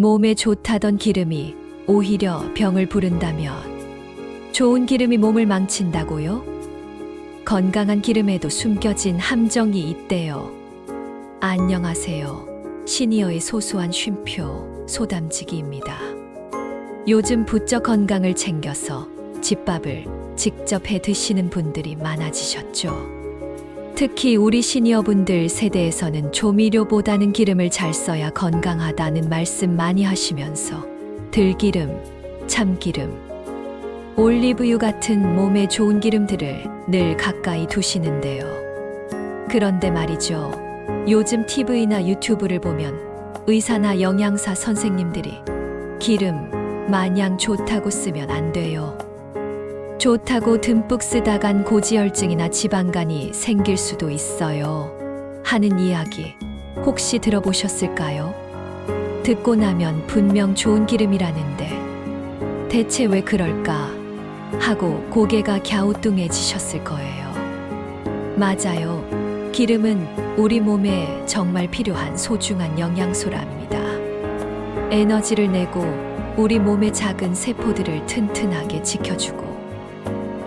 몸에 좋다던 기름이 오히려 병을 부른다면 좋은 기름이 몸을 망친다고요? 건강한 기름에도 숨겨진 함정이 있대요. 안녕하세요. 시니어의 소소한 쉼표 소담지기입니다. 요즘 부쩍 건강을 챙겨서 집밥을 직접 해 드시는 분들이 많아지셨죠. 특히 우리 시니어분들 세대에서는 조미료보다는 기름을 잘 써야 건강하다는 말씀 많이 하시면서 들기름, 참기름, 올리브유 같은 몸에 좋은 기름들을 늘 가까이 두시는데요. 그런데 말이죠. 요즘 TV나 유튜브를 보면 의사나 영양사 선생님들이 기름 마냥 좋다고 쓰면 안 돼요. 좋다고 듬뿍 쓰다간 고지혈증이나 지방간이 생길 수도 있어요. 하는 이야기 혹시 들어보셨을까요? 듣고 나면 분명 좋은 기름이라는데 대체 왜 그럴까 하고 고개가 갸우뚱해지셨을 거예요. 맞아요. 기름은 우리 몸에 정말 필요한 소중한 영양소랍니다. 에너지를 내고 우리 몸의 작은 세포들을 튼튼하게 지켜주고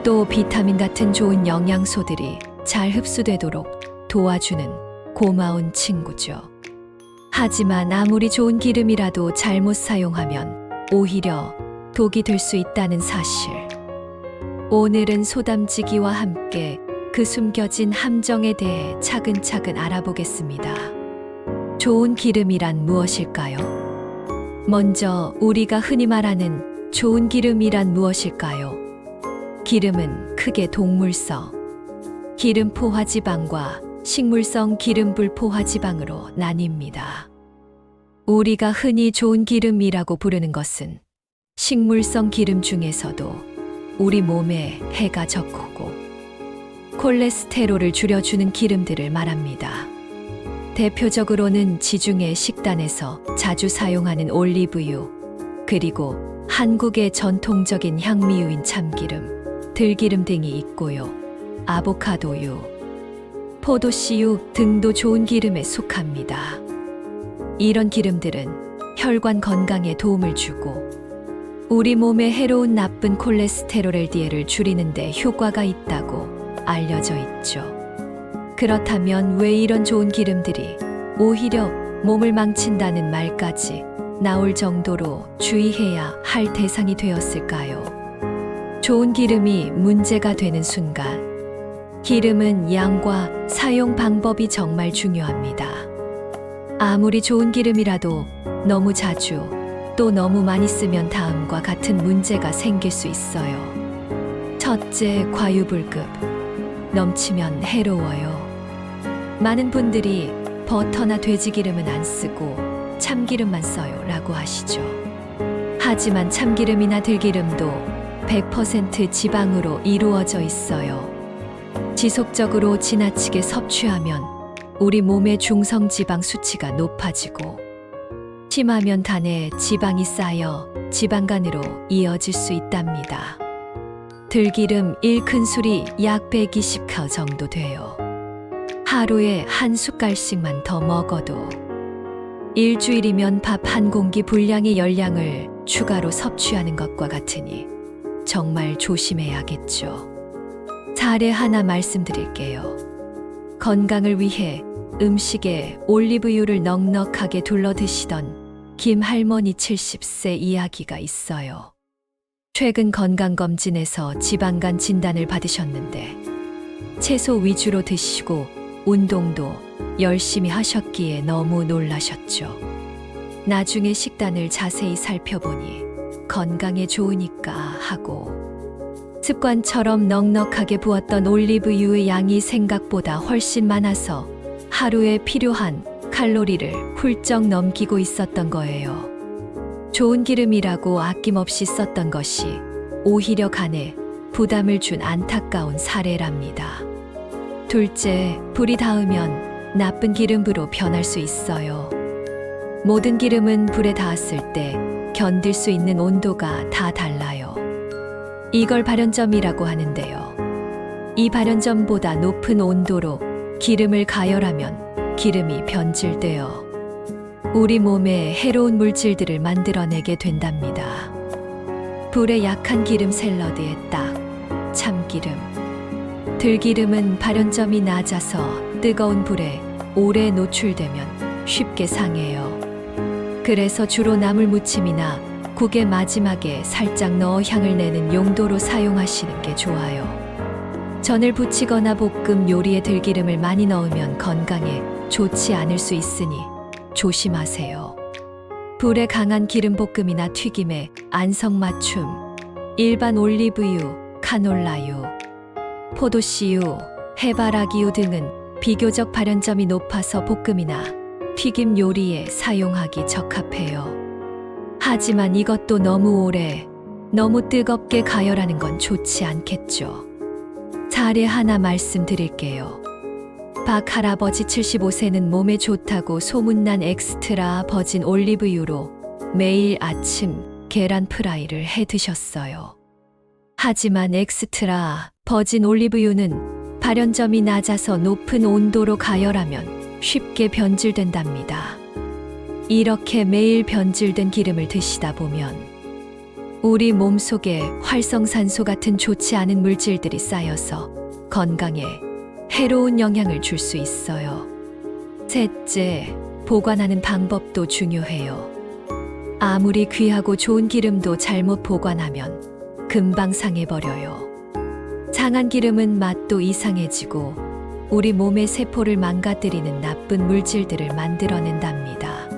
또 비타민 같은 좋은 영양소들이 잘 흡수되도록 도와주는 고마운 친구죠. 하지만 아무리 좋은 기름이라도 잘못 사용하면 오히려 독이 될 수 있다는 사실. 오늘은 소담지기와 함께 그 숨겨진 함정에 대해 차근차근 알아보겠습니다. 좋은 기름이란 무엇일까요? 먼저 우리가 흔히 말하는 좋은 기름이란 무엇일까요? 기름은 크게 동물성, 기름 포화지방과 식물성 기름불 포화지방으로 나뉩니다. 우리가 흔히 좋은 기름이라고 부르는 것은 식물성 기름 중에서도 우리 몸에 해가 적고 콜레스테롤을 줄여주는 기름들을 말합니다. 대표적으로는 지중해 식단에서 자주 사용하는 올리브유, 그리고 한국의 전통적인 향미유인 참기름, 들기름 등이 있고요. 아보카도유, 포도씨유 등도 좋은 기름에 속합니다. 이런 기름들은 혈관 건강에 도움을 주고 우리 몸에 해로운 나쁜 콜레스테롤 LDL을 줄이는 데 효과가 있다고 알려져 있죠. 그렇다면 왜 이런 좋은 기름들이 오히려 몸을 망친다는 말까지 나올 정도로 주의해야 할 대상이 되었을까요? 좋은 기름이 문제가 되는 순간, 기름은 양과 사용 방법이 정말 중요합니다. 아무리 좋은 기름이라도 너무 자주 또 너무 많이 쓰면 다음과 같은 문제가 생길 수 있어요. 첫째, 과유불급. 넘치면 해로워요. 많은 분들이 버터나 돼지기름은 안 쓰고 참기름만 써요 라고 하시죠. 하지만 참기름이나 들기름도 100% 지방으로 이루어져 있어요. 지속적으로 지나치게 섭취하면 우리 몸의 중성지방 수치가 높아지고 심하면 단에 지방이 쌓여 지방간으로 이어질 수 있답니다. 들기름 1큰술이 약 120칼 정도 돼요. 하루에 한 숟갈씩만 더 먹어도 일주일이면 밥 한 공기 분량의 열량을 추가로 섭취하는 것과 같으니 정말 조심해야겠죠. 사례 하나 말씀드릴게요. 건강을 위해 음식에 올리브유를 넉넉하게 둘러 드시던 김 할머니 70세 이야기가 있어요. 최근 건강검진에서 지방간 진단을 받으셨는데 채소 위주로 드시고 운동도 열심히 하셨기에 너무 놀라셨죠. 나중에 식단을 자세히 살펴보니 건강에 좋으니까 하고 습관처럼 넉넉하게 부었던 올리브유의 양이 생각보다 훨씬 많아서 하루에 필요한 칼로리를 훌쩍 넘기고 있었던 거예요. 좋은 기름이라고 아낌없이 썼던 것이 오히려 간에 부담을 준 안타까운 사례랍니다. 둘째, 불이 닿으면 나쁜 기름으로 변할 수 있어요. 모든 기름은 불에 닿았을 때 견딜 수 있는 온도가 다 달라요. 이걸 발연점이라고 하는데요. 이 발연점보다 높은 온도로 기름을 가열하면 기름이 변질돼요. 우리 몸에 해로운 물질들을 만들어내게 된답니다. 불에 약한 기름 샐러드에 딱 참기름. 들기름은 발연점이 낮아서 뜨거운 불에 오래 노출되면 쉽게 상해요. 그래서 주로 나물 무침이나 국의 마지막에 살짝 넣어 향을 내는 용도로 사용하시는 게 좋아요. 전을 부치거나 볶음 요리에 들기름을 많이 넣으면 건강에 좋지 않을 수 있으니 조심하세요. 불에 강한 기름 볶음이나 튀김에 안성맞춤, 일반 올리브유, 카놀라유, 포도씨유, 해바라기유 등은 비교적 발연점이 높아서 볶음이나 튀김 요리에 사용하기 적합해요. 하지만 이것도 너무 오래, 너무 뜨겁게 가열하는 건 좋지 않겠죠. 사례 하나 말씀드릴게요. 박 할아버지 75세는 몸에 좋다고 소문난 엑스트라 버진 올리브유로 매일 아침 계란 프라이를 해 드셨어요. 하지만 엑스트라 버진 올리브유는 발연점이 낮아서 높은 온도로 가열하면 쉽게 변질된답니다. 이렇게 매일 변질된 기름을 드시다 보면 우리 몸속에 활성산소 같은 좋지 않은 물질들이 쌓여서 건강에 해로운 영향을 줄 수 있어요. 셋째, 보관하는 방법도 중요해요. 아무리 귀하고 좋은 기름도 잘못 보관하면 금방 상해버려요. 상한 기름은 맛도 이상해지고 우리 몸의 세포를 망가뜨리는 나쁜 물질들을 만들어낸답니다.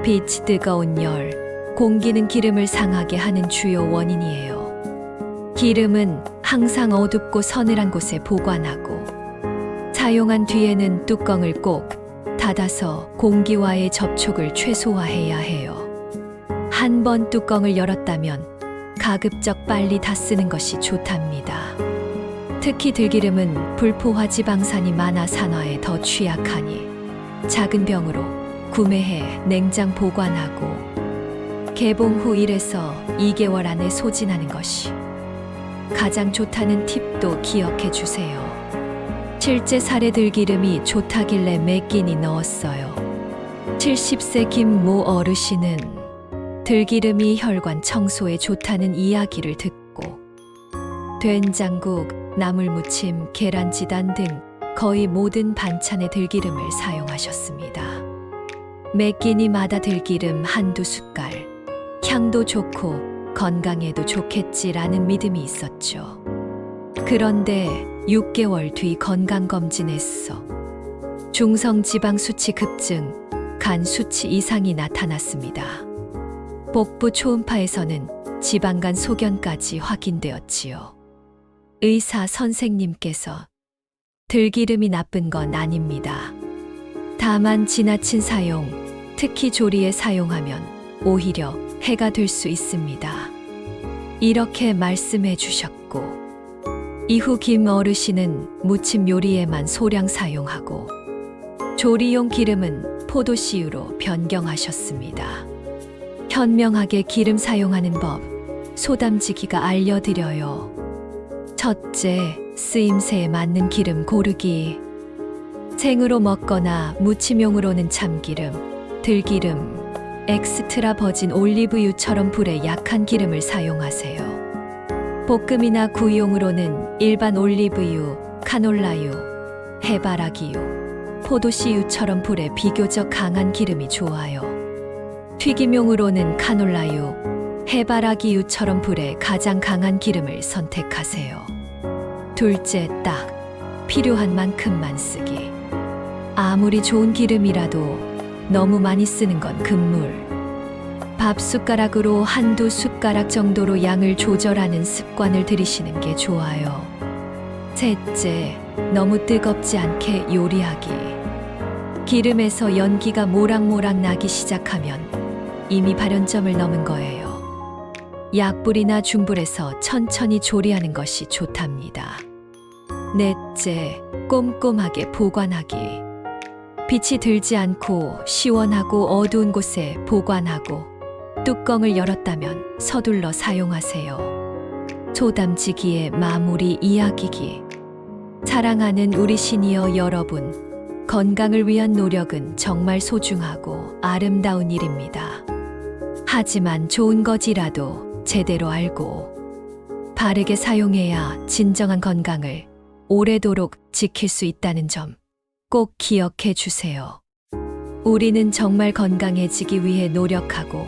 빛, 뜨거운 열, 공기는 기름을 상하게 하는 주요 원인이에요. 기름은 항상 어둡고 서늘한 곳에 보관하고 사용한 뒤에는 뚜껑을 꼭 닫아서 공기와의 접촉을 최소화해야 해요. 한 번 뚜껑을 열었다면 가급적 빨리 닫쓰는 것이 좋답니다. 특히 들기름은 불포화 지방산이 많아 산화에 더 취약하니 작은 병으로 구매해 냉장 보관하고 개봉 후 1에서 2개월 안에 소진하는 것이 가장 좋다는 팁도 기억해 주세요. 실제 사례 들기름이 좋다길래 몇 끼니 넣었어요. 70세 김모 어르신은 들기름이 혈관 청소에 좋다는 이야기를 듣고 된장국, 나물무침, 계란지단 등 거의 모든 반찬에 들기름을 사용하셨습니다. 몇 끼니마다 들기름 한두 숟갈, 향도 좋고 건강에도 좋겠지라는 믿음이 있었죠. 그런데 6개월 뒤 건강검진했어. 중성지방 수치 급증, 간 수치 이상이 나타났습니다. 복부 초음파에서는 지방간 소견까지 확인되었지요. 의사 선생님께서 들기름이 나쁜 건 아닙니다. 다만 지나친 사용, 특히 조리에 사용하면 오히려 해가 될 수 있습니다. 이렇게 말씀해 주셨고, 이후 김 어르신은 무침 요리에만 소량 사용하고 조리용 기름은 포도씨유로 변경하셨습니다. 현명하게 기름 사용하는 법, 소담지기가 알려드려요. 첫째, 쓰임새에 맞는 기름 고르기. 생으로 먹거나 무침용으로는 참기름, 들기름, 엑스트라 버진 올리브유처럼 불에 약한 기름을 사용하세요. 볶음이나 구이용으로는 일반 올리브유, 카놀라유, 해바라기유, 포도씨유처럼 불에 비교적 강한 기름이 좋아요. 튀김용으로는 카놀라유, 해바라기유처럼 불에 가장 강한 기름을 선택하세요. 둘째, 딱 필요한 만큼만 쓰기. 아무리 좋은 기름이라도 너무 많이 쓰는 건 금물. 밥 숟가락으로 한두 숟가락 정도로 양을 조절하는 습관을 들이시는 게 좋아요. 셋째, 너무 뜨겁지 않게 요리하기. 기름에서 연기가 모락모락 나기 시작하면 이미 발연점을 넘은 거예요. 약불이나 중불에서 천천히 조리하는 것이 좋답니다. 넷째, 꼼꼼하게 보관하기. 빛이 들지 않고 시원하고 어두운 곳에 보관하고 뚜껑을 열었다면 서둘러 사용하세요. 소담지기의 마무리 이야기기. 사랑하는 우리 시니어 여러분, 건강을 위한 노력은 정말 소중하고 아름다운 일입니다. 하지만 좋은 것이라도 제대로 알고 바르게 사용해야 진정한 건강을 오래도록 지킬 수 있다는 점 꼭 기억해 주세요. 우리는 정말 건강해지기 위해 노력하고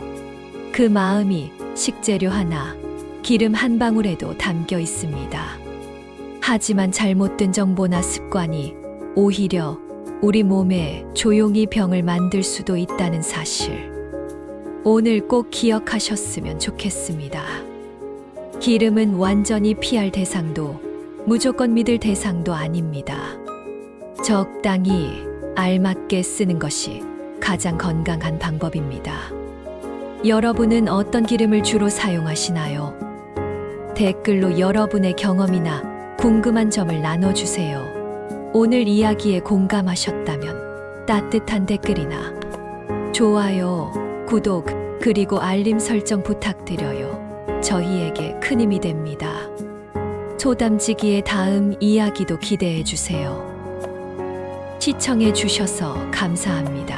그 마음이 식재료 하나, 기름 한 방울에도 담겨 있습니다. 하지만 잘못된 정보나 습관이 오히려 우리 몸에 조용히 병을 만들 수도 있다는 사실. 오늘 꼭 기억하셨으면 좋겠습니다. 기름은 완전히 피할 대상도 무조건 믿을 대상도 아닙니다. 적당히 알맞게 쓰는 것이 가장 건강한 방법입니다. 여러분은 어떤 기름을 주로 사용하시나요? 댓글로 여러분의 경험이나 궁금한 점을 나눠주세요. 오늘 이야기에 공감하셨다면 따뜻한 댓글이나 좋아요, 구독, 그리고 알림 설정 부탁드려요. 저희에게 큰 힘이 됩니다. 소담지기의 다음 이야기도 기대해 주세요. 시청해 주셔서 감사합니다.